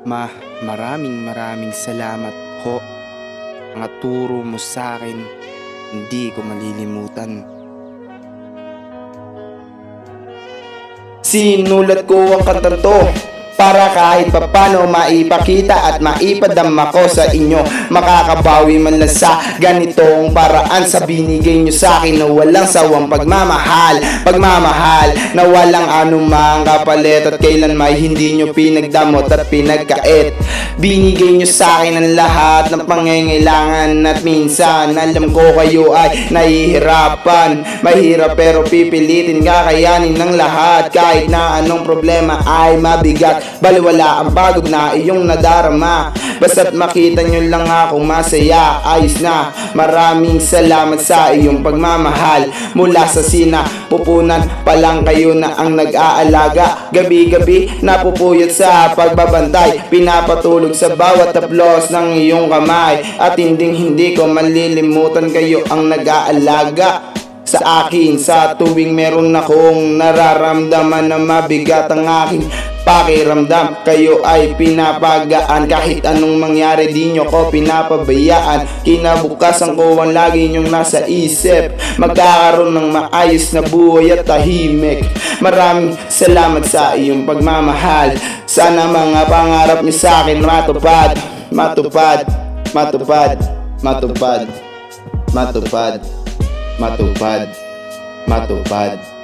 Maraming salamat ho. Mga turo mo sa akin, hindi ko malilimutan. Sinulat ko ang kantang to para kahit papano maipakita at maipadama ko sa inyo. Makakabawi man lang sa ganitong paraan sa binigay nyo sa akin na walang sawang pagmamahal na walang anumang kapalit at kailan may hindi nyo pinagdamot at pinagkait. Binigay nyo sa akin ang lahat ng pangangailangan at minsan alam ko kayo ay nahihirapan. Mahirap pero pipilitin kakayanin ng lahat kahit na anong problema ay mabigat. Baliwala ang pagod na iyong nadarama, basta't makita nyo lang akong masaya, ayos na. Maraming salamat sa iyong pagmamahal. Mula sa sinapupunan pa lang kayo na ang nag-aalaga. Gabi-gabi napupuyat sa pagbabantay, pinapatulog sa bawat haplos ng iyong kamay. At hindi ko malilimutan kayo ang nag-aalaga sa akin sa tuwing meron akong nararamdaman na mabigat ang aking pakiramdam. Kayo ay pinapagaan kahit anong mangyari, di nyo ko pinapabayaan. Kinabukasan ko ang lagi nyong nasa isip, magkakaroon ng maayos na buhay at tahimik. Maraming salamat sa iyong pagmamahal. Sana mga pangarap nyo sa akin matupad. Matupad, matupad, matupad, matupad, matupad, matupad.